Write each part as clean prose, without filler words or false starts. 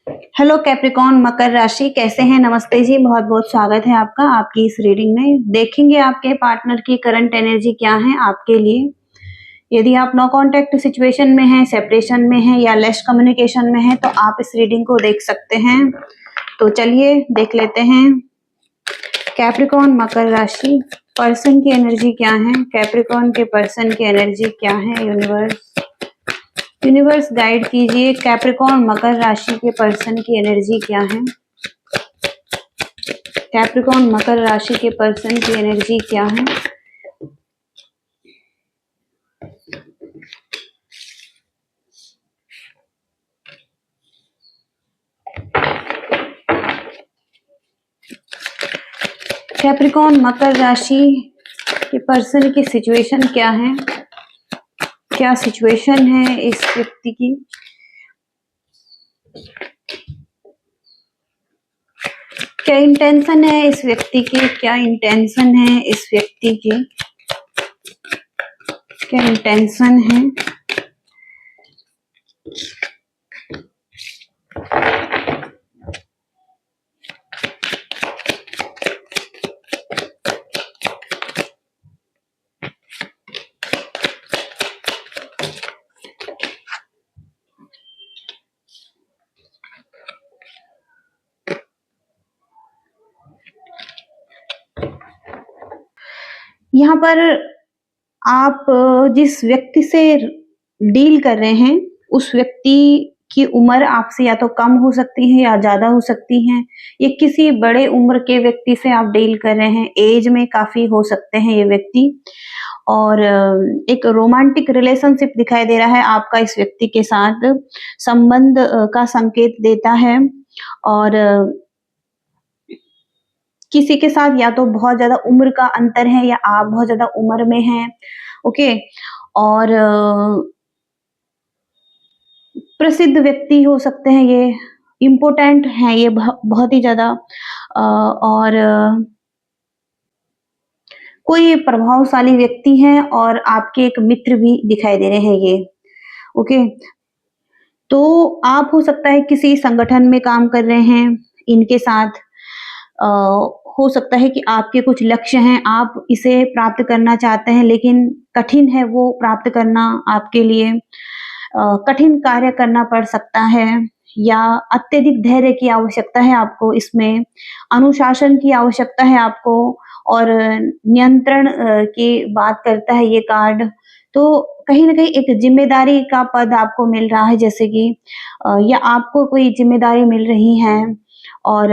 Hello Capricorn मकर राशि, कैसे हैं? नमस्ते जी, बहुत बहुत स्वागत है आपका आपकी इस रीडिंग में। देखेंगे आपके पार्टनर की करंट एनर्जी क्या है आपके लिए। यदि आप नो कांटेक्ट सिचुएशन में हैं, सेपरेशन में हैं या लेस कम्युनिकेशन में हैं तो आप इस रीडिंग को देख सकते हैं। तो चलिए देख लेते हैं कैप्रिकॉन मकर राशि पर्सन की एनर्जी क्या है। कैप्रिकॉन के पर्सन की एनर्जी क्या है? यूनिवर्स गाइड कीजिए, कैप्रिकॉन मकर राशि के पर्सन की एनर्जी क्या है। कैप्रिकॉन मकर राशि के पर्सन की एनर्जी क्या है। कैप्रिकॉन मकर राशि के पर्सन की सिचुएशन क्या है? क्या सिचुएशन है इस व्यक्ति की? क्या इंटेंशन है इस व्यक्ति की? क्या इंटेंशन है इस व्यक्ति की? क्या इंटेंशन है? यहाँ पर आप जिस व्यक्ति से डील कर रहे हैं उस व्यक्ति की उम्र आपसे या तो कम हो सकती है या ज्यादा हो सकती है। ये किसी बड़े उम्र के व्यक्ति से आप डील कर रहे हैं, एज में काफी हो सकते हैं ये व्यक्ति। और एक रोमांटिक रिलेशनशिप दिखाई दे रहा है आपका इस व्यक्ति के साथ, संबंध का संकेत देता है। और किसी के साथ या तो बहुत ज्यादा उम्र का अंतर है या आप बहुत ज्यादा उम्र में हैं। ओके। और प्रसिद्ध व्यक्ति हो सकते हैं ये, इम्पोर्टेंट हैं ये बहुत ही ज्यादा। और कोई प्रभावशाली व्यक्ति हैं और आपके एक मित्र भी दिखाई दे रहे हैं ये। ओके। तो आप हो सकता है किसी संगठन में काम कर रहे हैं इनके साथ। अ, हो सकता है कि आपके कुछ लक्ष्य हैं, आप इसे प्राप्त करना चाहते हैं लेकिन कठिन है वो प्राप्त करना आपके लिए। कठिन कार्य करना पड़ सकता है या अत्यधिक धैर्य की आवश्यकता है आपको इसमें, अनुशासन की आवश्यकता है आपको। और नियंत्रण की बात करता है ये कार्ड। तो कहीं न कहीं एक ज़िम्मेदारी का पद आपको मिल रहा है, जैसे कि या आपको कोई ज़िम्मेदारी मिल रही है। और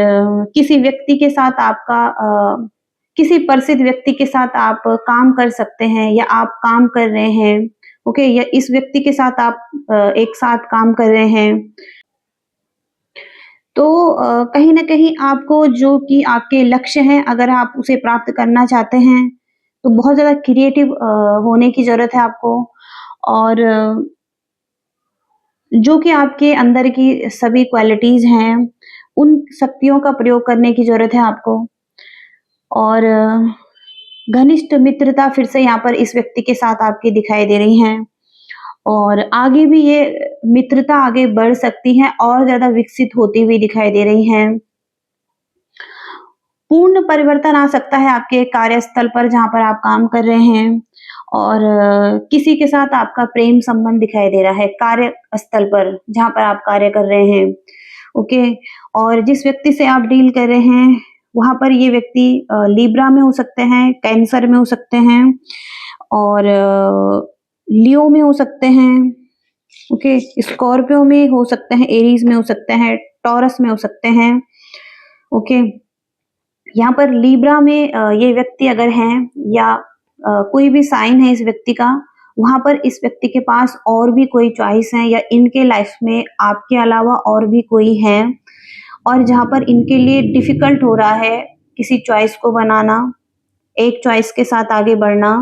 किसी व्यक्ति के साथ आपका किसी प्रसिद्ध व्यक्ति के साथ आप काम कर सकते हैं या आप काम कर रहे हैं। ओके, या इस व्यक्ति के साथ आप एक साथ काम कर रहे हैं। तो कहीं न कहीं आपको जो कि आपके लक्ष्य हैं, अगर आप उसे प्राप्त करना चाहते हैं, तो बहुत ज़्यादा क्रिएटिव होने की ज़रूरत है आपको। और जो कि आपके अंदर की सभी क्वालिटीज़ हैं, उन शक्तियों का प्रयोग करने की ज़रूरत है आपको। और घनिष्ठ मित्रता फिर से यहाँ पर इस व्यक्ति के साथ आपकी दिखाई दे रही हैं। और आगे भी ये मित्रता आगे बढ़ सकती है और ज़्यादा विकसित होती हुई दिखाई दे रही हैं। पूर्ण परिवर्तन आ सकता है आपके कार्यस्थल पर जहाँ पर आप काम कर रहे हैं। और किसी के साथ आपका प्रेम संबंध दिखाई दे रहा है कार्यस्थल पर जहाँ पर आप कार्य कर रहे हैं। ओके। और जिस व्यक्ति से आप डील कर रहे हैं वहाँ पर ये व्यक्ति लिब्रा में हो सकते हैं, कैंसर में हो सकते हैं और लियो में हो सकते हैं। ओके, स्कॉर्पियो में हो सकते हैं, एरीज में हो सकते हैं, टॉरस में हो सकते हैं। ओके। यहाँ पर लिब्रा में ये व्यक्ति अगर हैं या कोई भी साइन है इस व्यक्ति का, वहाँ पर इस व्यक्ति के पास और भी कोई चॉइस है या इनके लाइफ में आपके अलावा और भी कोई है। और जहाँ पर इनके लिए डिफिकल्ट हो रहा है किसी चॉइस को बनाना, एक चॉइस के साथ आगे बढ़ना।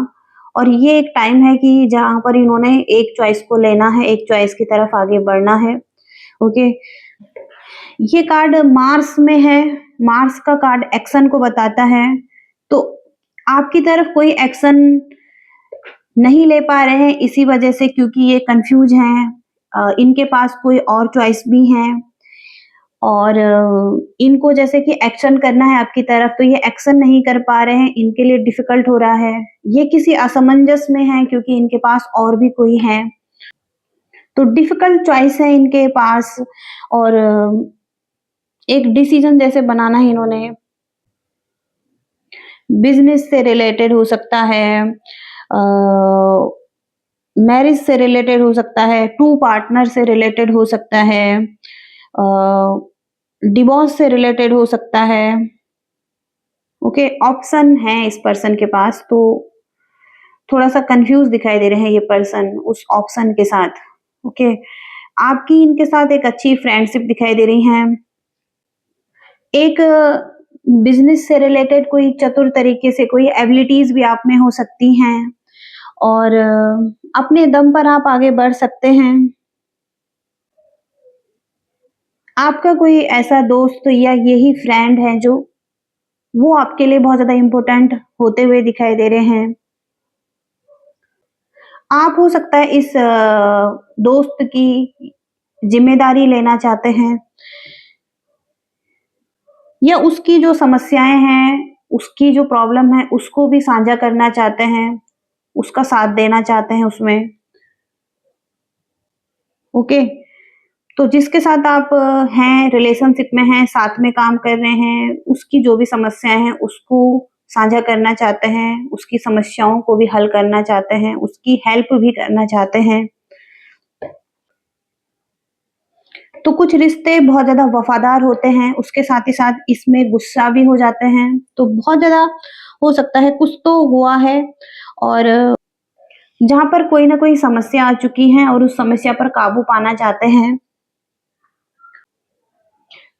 और ये एक टाइम है कि जहाँ पर इन्होंने एक चॉइस को लेना है, एक चॉइस की तरफ आगे बढ़ना है। ओके। ये कार्ड मार्स में है, मार्स का कार्ड एक्शन को बताता है। तो आपकी तरफ कोई एक्शन नहीं ले पा रहे हैं इसी वजह से, क्योंकि ये कंफ्यूज हैं। इनके पास कोई और चॉइस भी हैं। और इनको जैसे कि एक्शन करना है आपकी तरफ, तो ये एक्शन नहीं कर पा रहे हैं, इनके लिए डिफिकल्ट हो रहा है। ये किसी असमंजस में हैं क्योंकि इनके पास और भी कोई है, तो डिफिकल्ट चॉइस है इनके पास। और एक डिसीजन जैसे बनाना है इन्होंने, बिजनेस से रिलेटेड हो सकता है, मैरिज से रिलेटेड हो सकता है, टू पार्टनर से रिलेटेड हो सकता है, डिवोर्स से रिलेटेड हो सकता है। ओके, ऑप्शन है इस पर्सन के पास, तो थोड़ा सा कंफ्यूज दिखाई दे रहे हैं ये पर्सन उस ऑप्शन के साथ। ओके, आपकी इनके साथ एक अच्छी फ्रेंडशिप दिखाई दे रही है। एक बिजनेस से रिलेटेड कोई चतुर तरीके से कोई एबिलिटीज भी आप में हो सकती हैं, और अपने दम पर आप आगे बढ़ सकते हैं। आपका कोई ऐसा दोस्त या यही फ्रेंड है जो वो आपके लिए बहुत ज्यादा इम्पोर्टेंट होते हुए दिखाई दे रहे हैं। आप हो सकता है इस दोस्त की जिम्मेदारी लेना चाहते हैं, या उसकी जो समस्याएं हैं, उसकी जो प्रॉब्लम है उसको भी साझा करना चाहते हैं, उसका साथ देना चाहते हैं उसमें। ओके, तो जिसके साथ आप हैं, रिलेशनशिप में हैं, साथ में काम कर रहे हैं, उसकी जो भी समस्याएं हैं उसको साझा करना चाहते हैं, उसकी समस्याओं को भी हल करना चाहते हैं, उसकी हेल्प भी करना चाहते हैं। तो कुछ रिश्ते बहुत ज़्यादा वफ़ादार होते हैं, उसके साथ ही साथ इसमें गुस्सा भी हो जाते हैं, तो बहुत ज़्यादा हो सकता है कुछ तो हुआ है, और जहाँ पर कोई ना कोई समस्या आ चुकी है और उस समस्या पर काबू पाना चाहते हैं।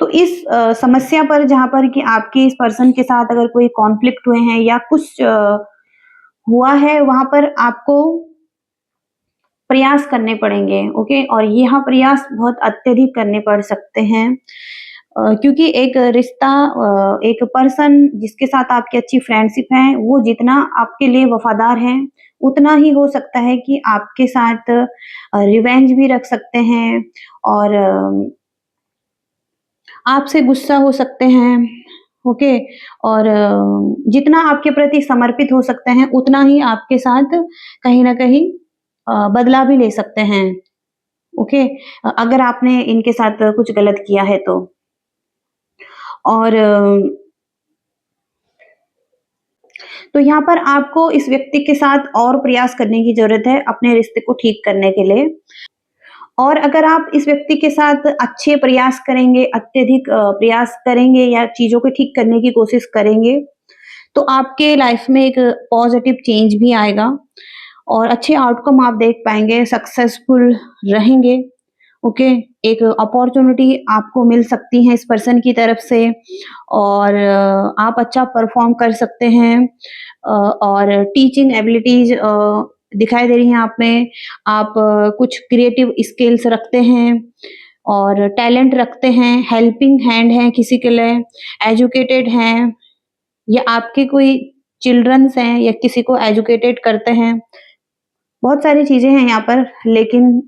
तो इस समस्या पर, जहाँ पर कि आपके इस पर्सन के साथ अगर कोई कॉन्फ्लिक्ट हुए हैं या कुछ हुआ है, वहाँ पर आपको प्रयास करने पड़ेंगे। ओके, और यहाँ प्रयास बहुत अत्यधिक करने पड़ सकते हैं, क्योंकि एक रिश्ता, एक पर्सन जिसके साथ आपकी अच्छी फ्रेंडशिप है, वो जितना आपके लिए वफादार है, उतना ही हो सकता है कि आपके साथ रिवेंज भी रख सकते हैं, और आपसे गुस्सा हो सकते हैं। ओके, और जितना आपके प्रति समर्पित हो सकते हैं, उतना ही आपके साथ कहीं न कहीं बदला भी ले सकते हैं। ओके, अगर आपने इनके साथ कुछ गलत किया है तो। और तो यहाँ पर आपको इस व्यक्ति के साथ और प्रयास करने की ज़रूरत है अपने रिश्ते को ठीक करने के लिए। और अगर आप इस व्यक्ति के साथ अच्छे प्रयास करेंगे, अत्यधिक प्रयास करेंगे या चीज़ों को ठीक करने की कोशिश करेंगे, तो आपके लाइफ में एक पॉजिटिव चेंज भी आएगा और अच्छे आउटकम आप देख पाएँगे, सक्सेसफुल रहेंगे। ओके, एक अपॉर्च्युनिटी आपको मिल सकती है इस पर्सन की तरफ से, और आप अच्छा परफॉर्म कर सकते हैं, और टीचिंग एबिलिटीज दिखाई दे रही हैं आप में। आप कुछ क्रिएटिव स्किल्स रखते हैं और टैलेंट रखते हैं, हेल्पिंग हैंड हैं किसी के लिए, एजुकेटेड हैं, या आपके कोई चिल्ड्रंस हैं या किसी को एजुकेटेड करते हैं। बहुत सारी चीजें हैं यहाँ पर, लेकिन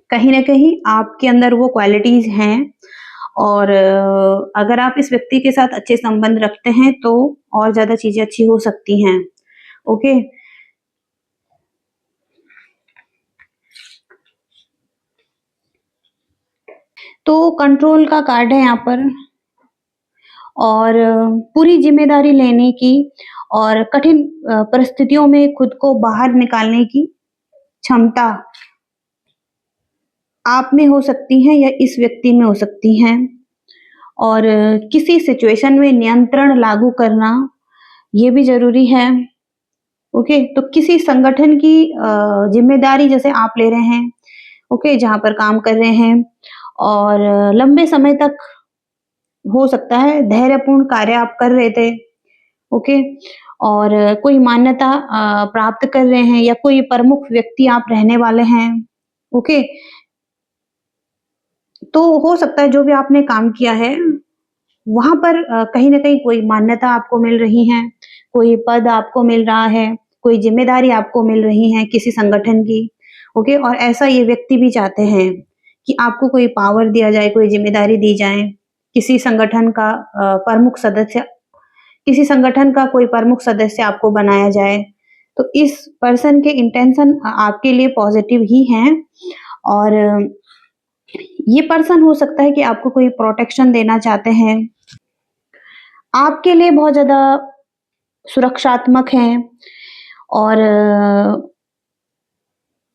कहीं न कहीं आपके अंदर वो क्वालिटीज़ हैं, और अगर आप इस व्यक्ति के साथ अच्छे संबंध रखते हैं तो और ज़्यादा चीज़ें अच्छी हो सकती हैं। ओके? तो कंट्रोल का कार्ड है यहाँ पर, और पूरी ज़िम्मेदारी लेने की और कठिन परिस्थितियों में खुद को बाहर निकालने की क्षमता आप में हो सकती है या इस व्यक्ति में हो सकती है, और किसी सिचुएशन में नियंत्रण लागू करना, ये भी ज़रूरी है। ओके, तो किसी संगठन की ज़िम्मेदारी जैसे आप ले रहे हैं, ओके, जहाँ पर काम कर रहे हैं, और लंबे समय तक हो सकता है धैर्यपूर्ण कार्य आप कर रहे थे, ओके, और कोई मान्यता प्राप्त कर रहे हैं या कोई प्रमुख व्यक्ति आप रहने वाले हैं, ओके। तो हो सकता है जो भी आपने काम किया है, वहाँ पर कहीं न कहीं कोई मान्यता आपको मिल रही है, कोई पद आपको मिल रहा है, कोई ज़िम्मेदारी आपको मिल रही है किसी संगठन की, ओके? और ऐसा ये व्यक्ति भी चाहते हैं कि आपको कोई पावर दिया जाए, कोई ज़िम्मेदारी दी जाए, किसी संगठन का प्रमुख सदस्य किसी संगठन का कोई प्रमुख सदस्य आपको बनाया जाए। तो इस पर्सन के इंटेंशन आपके लिए पॉज़िटिव ही हैं और ये पर्सन हो सकता है कि आपको कोई प्रोटेक्शन देना चाहते हैं। आपके लिए बहुत ज़्यादा सुरक्षात्मक हैं और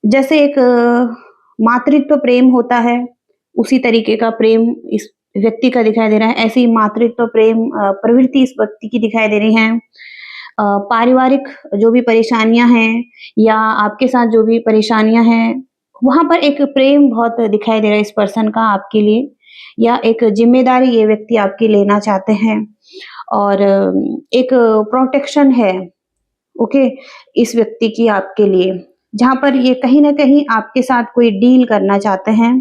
जैसे एक मातृत्व प्रेम होता है, उसी तरीके का प्रेम इस व्यक्ति का दिखाई दे रहा है। ऐसी मातृत्व प्रेम प्रवृत्ति इस व्यक्ति की दिखाई दे रही है। पारिवारिक जो भी परेशानियाँ हैं या आपके साथ जो भी परेशानियाँ हैं, वहाँ पर एक प्रेम बहुत दिखाई दे रहा है इस पर्सन का आपके लिए या एक ज़िम्मेदारी ये व्यक्ति आपकी लेना चाहते हैं और एक प्रोटेक्शन है, ओके, इस व्यक्ति की आपके लिए, जहाँ पर ये कहीं न कहीं आपके साथ कोई डील करना चाहते हैं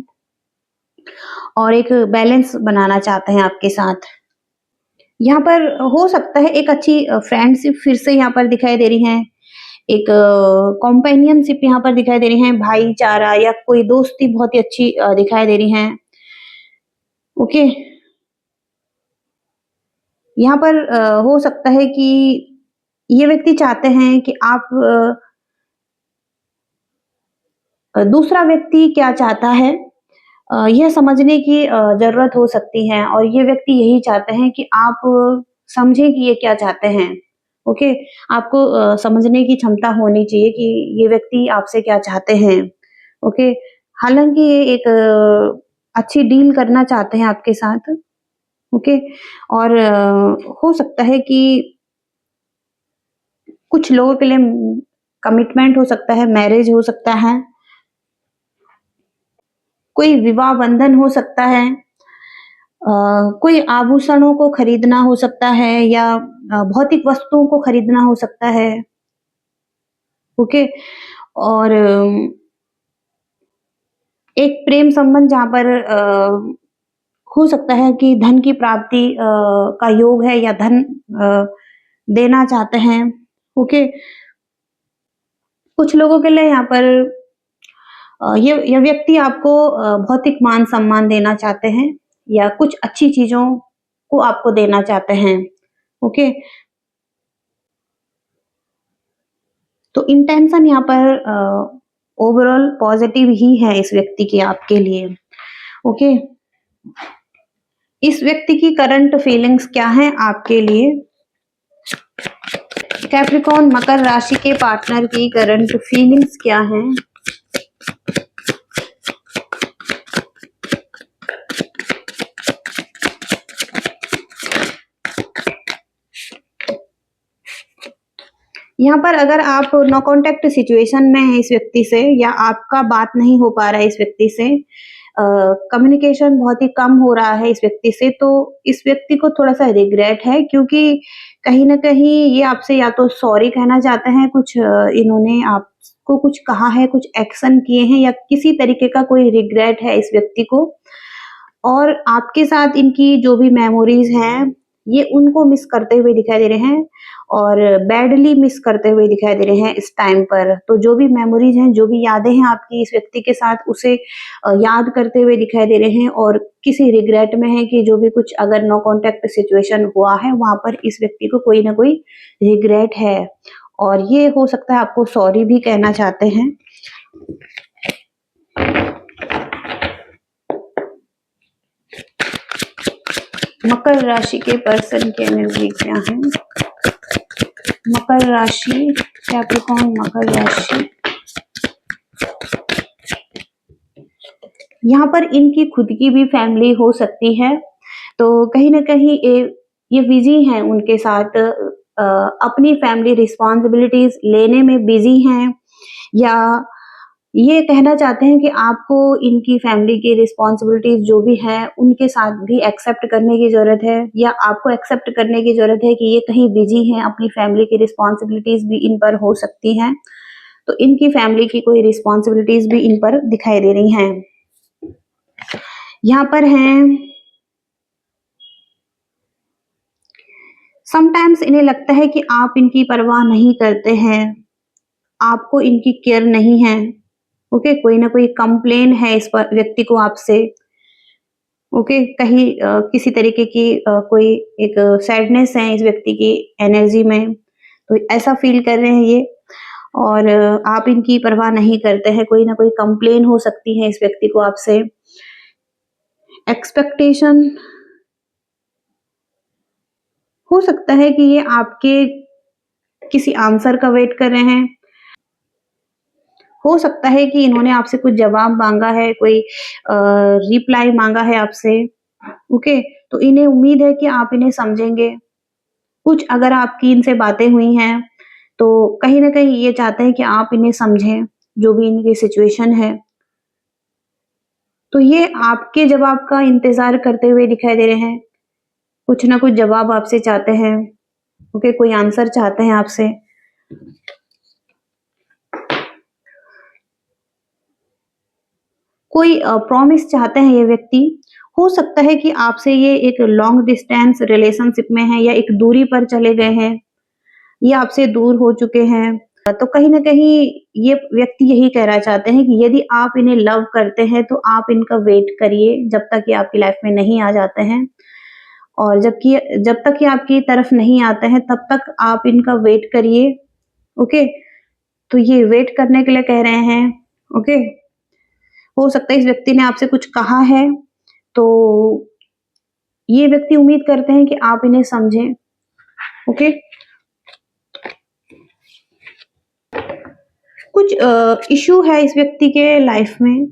और एक बैलेंस बनाना चाहते हैं आपके साथ। यहाँ पर हो सकता है एक अच्छी फ्रेंडशिप फिर से यहाँ पर दिखाई दे रही है, एक कॉम्पेनियनशिप यहाँ पर दिखाई दे रही है, भाईचारा या कोई दोस्ती बहुत ही अच्छी दिखाई दे रही है, ओके। यहाँ पर हो सकता है कि ये व्यक्ति चाहते हैं कि आप दूसरा व्यक्ति क्या चाहता है यह समझने की ज़रूरत हो सकती है और ये व्यक्ति यही चाहते हैं कि आप समझें कि ये क्या चाहते हैं, ओके? आपको समझने की क्षमता होनी चाहिए कि ये व्यक्ति आपसे क्या चाहते हैं, ओके? हालाँकि ये एक अच्छी डील करना चाहते हैं आपके साथ, ओके? और हो सकता है कि कुछ लोगों के लिए कमिटमेंट हो सकता है, मैरिज हो सकता है, कोई विवाह बंधन हो सकता है, कोई आभूषणों को खरीदना हो सकता है या भौतिक वस्तुओं को खरीदना हो सकता है, ओके? और एक प्रेम संबंध जहाँ पर हो सकता है कि धन की प्राप्ति का योग है या धन अ, देना चाहते हैं, ओके? कुछ लोगों के लिए यहाँ पर ये व्यक्ति आपको भौतिक मान-सम्मान देना चाहते हैं या कुछ अच्छी चीज़ों को आपको देना चाहते हैं, ओके? तो इंटेंशन यहाँ पर ओवरऑल पॉज़िटिव ही है इस व्यक्ति की आपके लिए, ओके? इस व्यक्ति की करंट फीलिंग्स क्या हैं आपके लिए? कैप्रिकॉर्न मकर राशि के पार्टनर की करंट फीलिंग्स क्या हैं? यहाँ पर अगर आप नो कॉन्टैक्ट सिचुएशन में हैं इस व्यक्ति से या आपका बात नहीं हो पा रहा है इस व्यक्ति से, कम्युनिकेशन बहुत ही कम हो रहा है इस व्यक्ति से, तो इस व्यक्ति को थोड़ा-सा रिग्रेट है क्योंकि कहीं न कहीं ये आपसे या तो सॉरी कहना चाहते हैं, कुछ इन्होंने आपको कुछ कहा है, कुछ एक्शन किए हैं या किसी तरीके का कोई रिग्रेट है इस व्यक्ति को और आपके साथ इनकी जो भी मेमोरीज़ हैं, ये उनको मिस करते हुए दिखाई दे रहे हैं और बैडली मिस करते हुए दिखाई दे रहे हैं इस टाइम पर। तो जो भी मेमोरीज़ हैं, जो भी यादें हैं आपकी इस व्यक्ति के साथ, उसे याद करते हुए दिखाई दे रहे हैं और किसी रिग्रेट में हैं कि जो भी कुछ अगर नो कॉन्टैक्ट सिचुएशन हुआ है, वहाँ पर इस व्यक्ति को कोई न कोई रिग्रेट है और ये हो सकता है आपको सॉरी भी कहना चाहते हैं। मकर राशि के पर्सन की एनर्जी क्या है? मकर राशि, कैप्रिकॉर्न मकर राशि। यहाँ पर इनकी खुद की भी फैमिली हो सकती है, तो कहीं न कहीं ये बिज़ी हैं उनके साथ अपनी फैमिली रिस्पॉन्सिबिलिटीज़ लेने में बिज़ी हैं या ये कहना चाहते हैं कि आपको इनकी फैमिली की रिस्पॉन्सिबिलिटीज़ जो भी हैं, उनके साथ भी एक्सेप्ट करने की ज़रूरत है या आपको एक्सेप्ट करने की ज़रूरत है कि ये कहीं बिज़ी हैं, अपनी फैमिली की रिस्पॉन्सिबिलिटीज़ भी इन पर हो सकती हैं। तो इनकी फैमिली की कोई रिस्पॉन्सिबिलिटीज़ भी इन पर दिखाई दे रही हैं। यहाँ पर हैं समटाइम्स इन्हें लगता है कि आप इनकी परवाह नहीं करते हैं, आपको इनकी केयर नहीं है। ओके, कोई ना कोई कंप्लेन है इस पर व्यक्ति को आपसे। ओके, कहीं किसी तरीके की कोई एक सैडनेस है इस व्यक्ति की एनर्जी में, तो ऐसा फील कर रहे हैं ये। और आप इनकी परवाह नहीं करते हैं, कोई ना कोई कंप्लेन हो सकती है इस व्यक्ति को आपसे। एक्सपेक्टेशन हो सकता है कि ये आपके किसी आंसर का वेट कर रहे हैं। हो सकता है कि इन्होंने आपसे कुछ जवाब माँगा है, कोई रिप्लाई माँगा है आपसे, ओके? तो इन्हें उम्मीद है कि आप इन्हें समझेंगे। कुछ अगर आपकी इनसे बातें हुई हैं, तो कहीं न कहीं ये चाहते हैं कि आप इन्हें समझें, जो भी इनकी सिचुएशन है। तो ये आपके जवाब का इंतज़ार करते हुए दिखाई दे रहे हैं। कुछ ना कुछ जवाब आपसे चाहते हैं, ओके? कोई आंसर चाहते हैं आपसे। कोई प्रॉमिस चाहते हैं ये व्यक्ति। हो सकता है कि आपसे ये एक लॉन्ग डिस्टेंस रिलेशनशिप में हैं या एक दूरी पर चले गए हैं, ये आपसे दूर हो चुके हैं। तो कहीं न कहीं ये व्यक्ति यही कहना चाहते हैं कि यदि आप इन्हें लव करते हैं, तो आप इनका वेट करिए जब तक ये आपकी लाइफ में नहीं आ जाते हैं। और जब तक ये आपकी तरफ नहीं आते हैं, तब तक आप इनका वेट करिए, ओके? तो ये वेट करने के लिए कह रहे हैं, ओके? हो सकता है इस व्यक्ति ने आपसे कुछ कहा है, तो ये व्यक्ति उम्मीद करते हैं कि आप इन्हें समझें, ओके? कुछ इश्यू है इस व्यक्ति के लाइफ में,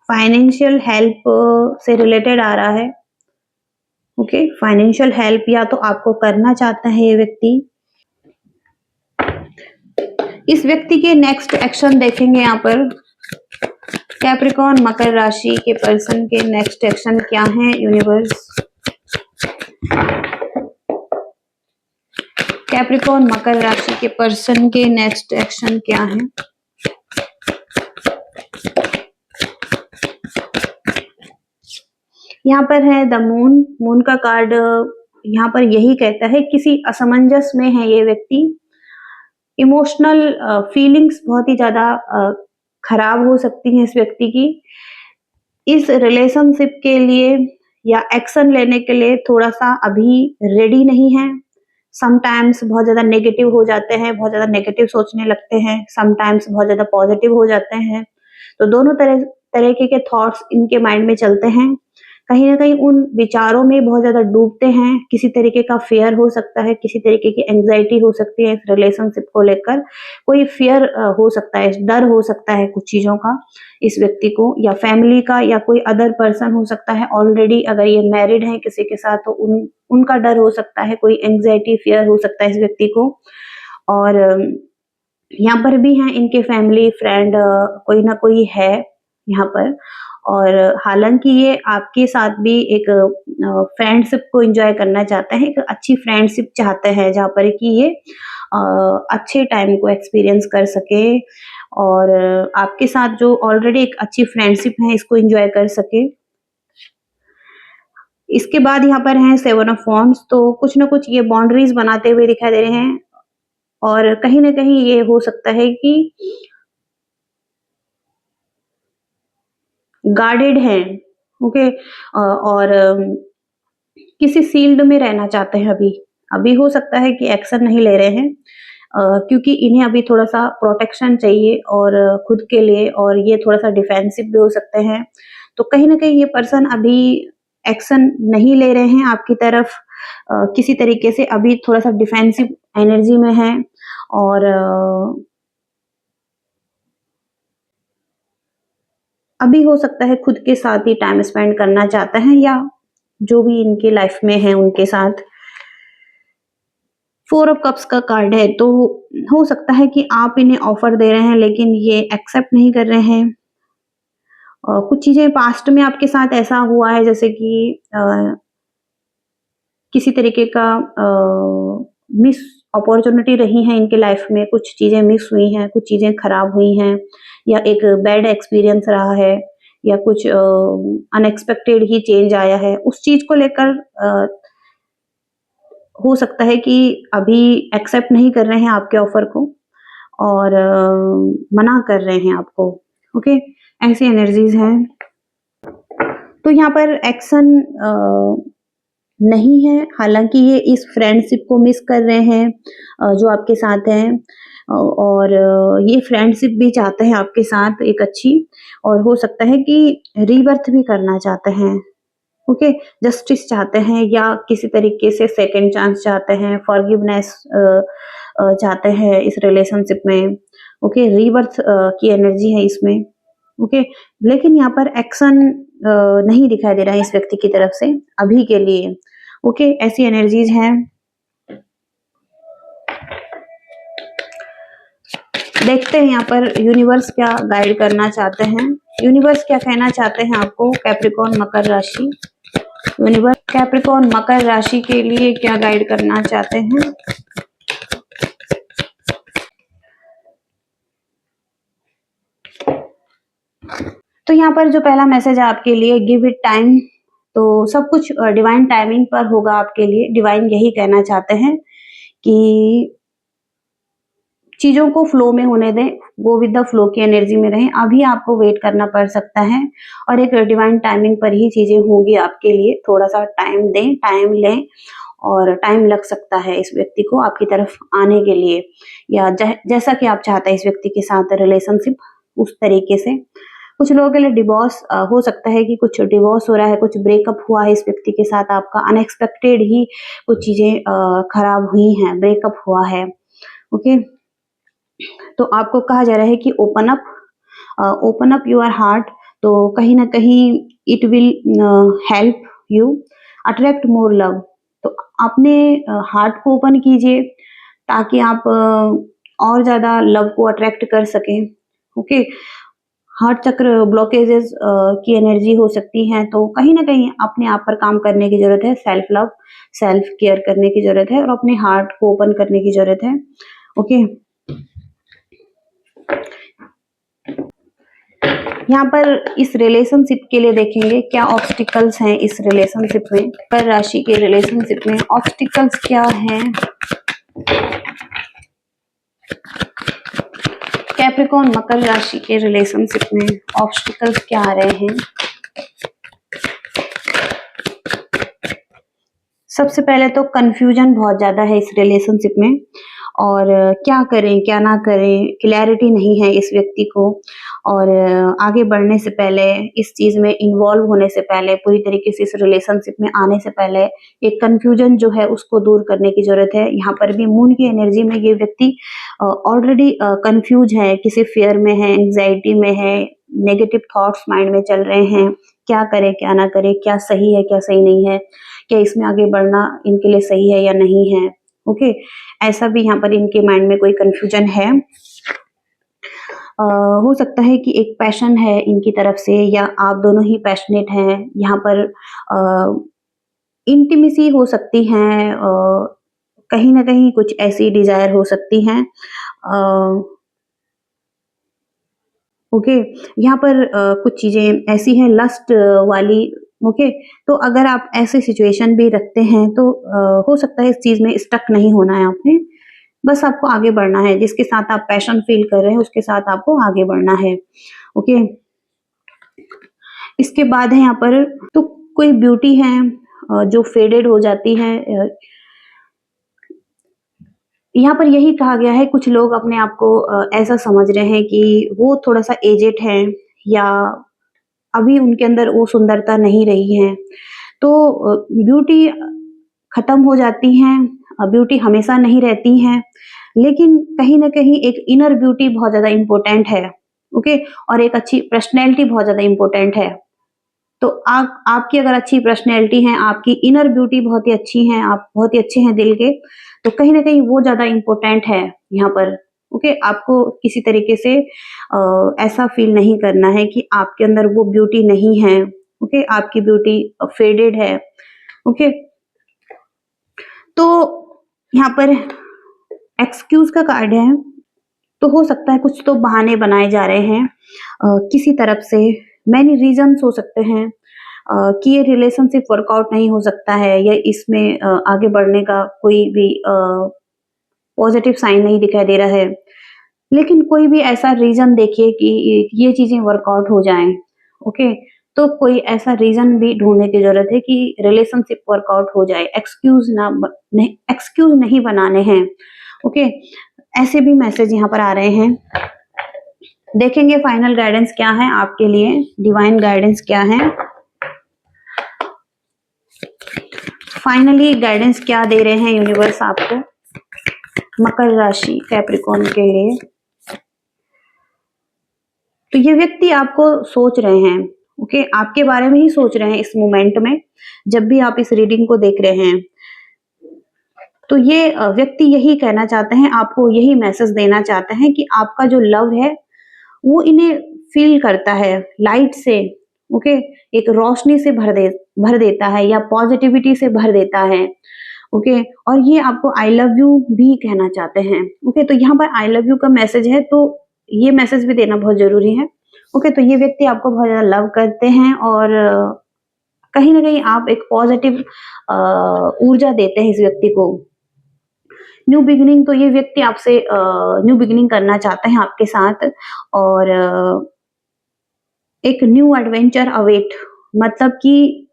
फाइनेंशियल हेल्प से रिलेटेड आ रहा है, ओके? फाइनेंशियल हेल्प या तो आपको करना चाहता है ये व्यक्ति। इस व्यक्ति के नेक्स्ट एक्शन देखेंगे यहाँ पर। कैप्रिकॉर्न मकर राशि के पर्सन के नेक्स्ट एक्शन क्या है यूनिवर्स? कैप्रिकॉर्न मकर राशि के पर्सन के नेक्स्ट एक्शन क्या है? यहाँ पर है द मून। मून का कार्ड यहाँ पर यही कहता है किसी असमंजस में है ये व्यक्ति। इमोशनल फीलिंग्स बहुत ही ज़्यादा खराब हो सकती हैं इस व्यक्ति की। इस रिलेशनशिप के लिए या एक्शन लेने के लिए थोड़ा-सा अभी रेडी नहीं है। समटाइम्स बहुत ज़्यादा नेगेटिव हो जाते हैं, बहुत ज़्यादा नेगेटिव सोचने लगते हैं, समटाइम्स बहुत ज़्यादा पॉजिटिव हो जाते हैं। तो दोनों तरीके के थॉट्स इनके माइंड में चलते हैं। कहीं न कहीं उन विचारों में बहुत ज़्यादा डूबते हैं, किसी तरीके का फ़ियर हो सकता है, किसी तरीके की एंग्ज़ायटी हो सकती है इस रिलेशनशिप को लेकर। कोई फ़ियर हो सकता है, डर हो सकता है कुछ चीज़ों का इस व्यक्ति को, या फैमिली का, या कोई अदर पर्सन हो सकता है ऑलरेडी अगर ये मैरिड हैं किसी के साथ, तो उनका डर हो सकता है, कोई एंग्ज़ायटी, फ़ियर हो सकता है इस व्यक्ति को। और यहाँ पर भी हैं इनके फैमिली, फ्रेंड, कोई ना कोई है यहाँ पर। और हालाँकि ये आपके साथ भी एक फ्रेंडशिप को एन्जॉय करना चाहते हैं, एक अच्छी फ्रेंडशिप चाहते हैं जहाँ पर कि ये अच्छे टाइम को एक्सपीरियंस कर सके, और आपके साथ जो ऑलरेडी एक अच्छी फ्रेंडशिप है इसको एन्जॉय कर सके। इसके बाद यहाँ पर हैं 7 ऑफ वांड्स, तो कुछ न कुछ ये बाउंड्रीज़ बनाते हुए दिखाई दे रहे हैं, और कहीं न कहीं ये हो सकता है कि गार्डेड हैं, ओके? और किसी शील्ड में रहना चाहते हैं अभी। अभी हो सकता है कि एक्शन नहीं ले रहे हैं, क्योंकि इन्हें अभी थोड़ा-सा प्रोटेक्शन चाहिए और खुद के लिए, और ये थोड़ा-सा डिफेंसिव भी हो सकते हैं। तो कहीं न कहीं ये पर्सन अभी एक्शन नहीं ले रहे हैं आपकी तरफ, किसी तरीके से अभी थोड़ा-सा डिफेंसिव एनर्जी में हैं, और अभी हो सकता है खुद के साथ ही टाइम स्पेंड करना चाहते हैं, या जो भी इनकी लाइफ में है उनके साथ। 4 ऑफ कप्स का कार्ड है, तो हो सकता है कि आप इन्हें ऑफर दे रहे हैं लेकिन ये एक्सेप्ट नहीं कर रहे हैं। कुछ चीज़ें पास्ट में आपके साथ ऐसा हुआ है, जैसे कि किसी तरीके का मिस अपॉर्च्युनिटी रही है इनके लाइफ में, कुछ चीज़ें मिस हुई हैं, कुछ चीज़ें खराब हुई हैं, या एक बैड एक्सपीरियंस रहा है, या कुछ अनएक्सपेक्टेड ही चेंज आया है। उस चीज़ को लेकर हो सकता है कि अभी एक्सेप्ट नहीं कर रहे हैं आपके ऑफर को, और मना कर रहे हैं आपको, ओके, ऐसी एनर्जीज हैं। तो यहाँ पर एक्शन नहीं है, हालांकि ये इस फ्रेंडशिप को मिस कर रहे हैं जो आपके साथ हैं, और ये फ्रेंडशिप भी चाहते हैं आपके साथ एक अच्छी, और हो सकता है कि रीबर्थ भी करना चाहते हैं। ओके, जस्टिस चाहते हैं या किसी तरीके से सेकंड चांस चाहते हैं, फॉरगिवनेस चाहते हैं इस रिलेशनशिप में। ओके, रीबर्थ की एनर्जी है इसमें। ओके, लेकिन यहाँ पर एक्शन नहीं दिखाई दे रहा है इस व्यक्ति की तरफ से अभी के लिए। ओके, ऐसी एनर्जीज हैं। देखते हैं यहाँ पर यूनिवर्स क्या गाइड करना चाहते हैं, यूनिवर्स क्या कहना चाहते हैं आपको कैप्रिकॉर्न मकर राशि। यूनिवर्स कैप्रिकॉर्न मकर राशि के लिए क्या गाइड करना चाहते हैं। तो यहाँ पर जो पहला मैसेज है आपके लिए, गिव इट टाइम। तो सब कुछ डिवाइन टाइमिंग पर होगा आपके लिए। डिवाइन यही कहना चाहते हैं कि चीजों को फ्लो में होने दें, गो विद द फ्लो की एनर्जी में रहें। अभी आपको वेट करना पड़ सकता है और एक डिवाइन टाइमिंग पर ही चीजें होंगी आपके लिए। थोड़ा सा टाइम दें, टाइम लें, और टाइम लग सकता है इस व्यक्ति को आपकी तरफ आने के लिए, या जैसा कि आप चाहते हैं इस व्यक्ति के साथ रिलेशनशिप उस तरीके से। कुछ लोगों के लिए डिवोर्स हो सकता है कि कुछ डिवोर्स हो रहा है, कुछ ब्रेकअप हुआ है इस व्यक्ति के साथ आपका, अनएक्सपेक्टेड ही कुछ चीजें खराब हुई हैं, ब्रेकअप हुआ है। ओके, तो आपको कहा जा रहा है कि ओपन अप योर हार्ट। तो कहीं ना कहीं it will help you attract more love. तो अपने हार्ट को ओपन कीजिए ताकि आप और ज्यादा लव को अट्रैक्ट कर सकें। ओके, हार्ट चक्र ब्लॉकेजेस की एनर्जी हो सकती है, तो कहीं ना कहीं अपने आप पर काम करने की जरूरत है। सेल्फ लव, सेल्फ केयर करने की जरूरत है और अपने हार्ट को ओपन करने की जरूरत है। ओके, यहाँ पर इस रिलेशनशिप के लिए देखेंगे क्या ऑब्स्टिकल्स हैं इस रिलेशनशिप में। मकर राशि के रिलेशनशिप में ऑब्स्टिकल्स क्या हैं। कैप्रिकॉर्न मकर राशि के रिलेशनशिप में ऑब्स्टिकल्स क्या आ रहे हैं। सबसे पहले तो कंफ्यूजन बहुत ज्यादा है इस रिलेशनशिप में, और क्या करें क्या ना करें, क्लैरिटी नहीं है इस व्यक्ति को। और आगे बढ़ने से पहले, इस चीज में इन्वॉल्व होने से पहले, पूरी तरीके से इस रिलेशनशिप में आने से पहले एक कंफ्यूजन जो है उसको दूर करने की जरूरत है। यहाँ पर भी मून की एनर्जी में ये व्यक्ति ऑलरेडी कंफ्यूज है, किसी फियर में है, एंग्जाइटी में है, नेगेटिव थॉट्स माइंड में चल रहे हैं। क्या करे क्या ना करे, क्या सही है क्या सही नहीं है, क्या इसमें आगे बढ़ना इनके लिए सही है या नहीं है। ओके, ऐसा भी यहाँ पर इनके माइंड में कोई कंफ्यूजन है। हो सकता है कि एक पैशन है इनकी तरफ से, या आप दोनों ही पैशनेट हैं। यहाँ पर इंटीमेसी हो सकती है, कहीं ना कहीं कुछ ऐसी डिजायर हो सकती हैं। ओके, यहाँ पर कुछ चीजें ऐसी हैं लस्ट वाली। ओके, तो अगर आप ऐसे सिचुएशन भी रखते हैं तो हो सकता है इस चीज में स्टक नहीं होना है आपने, बस आपको आगे बढ़ना है। जिसके साथ आप पैशन फील कर रहे हैं उसके साथ आपको आगे बढ़ना है। ओके, इसके बाद है यहाँ पर तो कोई ब्यूटी है जो फेडेड हो जाती है। यहाँ पर यही कहा गया है, कुछ लोग अपने आप को ऐसा समझ रहे हैं कि वो थोड़ा सा एजेड है, या अभी उनके अंदर वो सुंदरता नहीं रही है। तो ब्यूटी खत्म हो जाती है, ब्यूटी हमेशा नहीं रहती है, लेकिन कहीं ना कहीं एक इनर ब्यूटी बहुत ज्यादा इंपॉर्टेंट है। ओके, और एक अच्छी पर्सनैलिटी बहुत ज्यादा इंपॉर्टेंट है। तो आपकी अगर अच्छी पर्सनैलिटी है, आपकी इनर ब्यूटी बहुत ही अच्छी है, आप बहुत ही अच्छे हैं दिल के, तो कहीं ना कहीं वो ज्यादा इंपॉर्टेंट है यहाँ पर। ओके, आपको किसी तरीके से ऐसा फील नहीं करना है कि आपके अंदर वो ब्यूटी नहीं है। ओके, आपकी ब्यूटी फेडेड है। ओके, तो यहाँ पर एक्सक्यूज का कार्ड है, तो हो सकता है कुछ तो बहाने बनाए जा रहे हैं किसी तरफ से। मैनी रीजंस हो सकते हैं कि ये रिलेशनशिप वर्कआउट नहीं हो सकता है, या इसमें आगे बढ़ने का कोई भी पॉजिटिव साइन नहीं दिखाई दे रहा है। लेकिन कोई भी ऐसा रीज़न देखिए कि ये चीज़ें वर्कआउट हो जाएँ, ओके? तो कोई ऐसा रीज़न भी ढूँढने की ज़रूरत है कि रिलेशनशिप वर्कआउट हो जाए, एक्सक्यूज़ नहीं बनाने हैं, ओके? ऐसे भी मैसेज यहाँ पर आ रहे हैं। देखेंगे फाइनल गाइडेंस क्या है आपके लिए, डिवाइन गाइडेंस क्या है? फाइनली गाइडेंस क्या दे रहे हैं यूनिवर्स आपको मकर राशि कैप्रिकॉर्न के लिए? तो ये व्यक्ति आपको सोच रहे हैं, ओके? आपके बारे में ही सोच रहे हैं इस मोमेंट में, जब भी आप इस रीडिंग को देख रहे हैं। तो ये व्यक्ति यही कहना चाहते हैं, आपको यही मैसेज देना चाहते हैं कि आपका जो लव है, वो इन्हें फ़ील करता है लाइट से, ओके? एक रोशनी से भर देता है या पॉज़िटिविटी से भर देता है, ओके? और ये आपको आई लव यू भी कहना चाहते हैं, ओके? तो यहाँ पर आई लव यू का मैसेज है, तो ये मैसेज भी देना बहुत ज़रूरी है, ओके? तो ये व्यक्ति आपको बहुत ज़्यादा लव करते हैं और कहीं न कहीं आप एक पॉज़िटिव ऊर्जा देते हैं इस व्यक्ति को। न्यू बिगिनिंग तो ये व्यक्ति आपसे न्यू बिगिनिंग करना चाहते हैं आपके साथ और एक न्यू एडवेंचर अवेट मतलब कि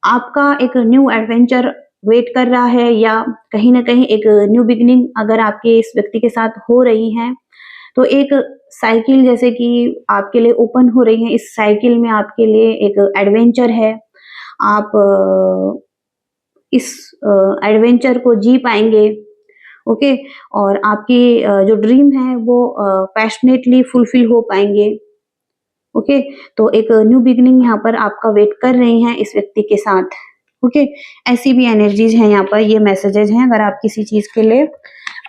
आपका एक न्यू एडवेंचर वेट कर रहा है या कहीं न कहीं एक न्यू बिगिनिंग अगर आपके इस व्यक्ति के साथ हो रही है, तो एक साइकिल जैसे कि आपके लिए ओपन हो रही है, इस साइकिल में आपके लिए एक एडवेंचर है। आप इस एडवेंचर को जी पाएँगे, ओके? और आपकी जो ड्रीम है वो पैशनेटली फुलफिल हो पाएँगे, ओके? तो एक न्यू बिगिनिंग यहाँ पर आपका वेट कर रही हैं इस व्यक्ति के साथ, ओके? ऐसी भी एनर्जीज़ हैं यहाँ पर, ये मैसेजेज़ हैं अगर आप किसी चीज़ के लिए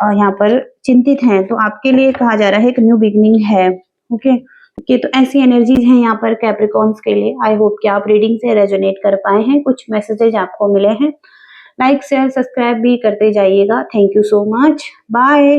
यहाँ पर चिंतित हैं, तो आपके लिए कहा जा रहा है एक न्यू बिगिनिंग है, ओके? ओके, तो ऐसी एनर्जीज़ हैं यहाँ पर कैप्रिकॉर्न्स के लिए। आई होप कि आप रीडिंग से रेजोनेट कर पाए हैं, कुछ मैसेजेज़ आपको मिले हैं। लाइक, शेयर, सब्सक्राइब भी करते जाइएगा। Thank you so much. Bye.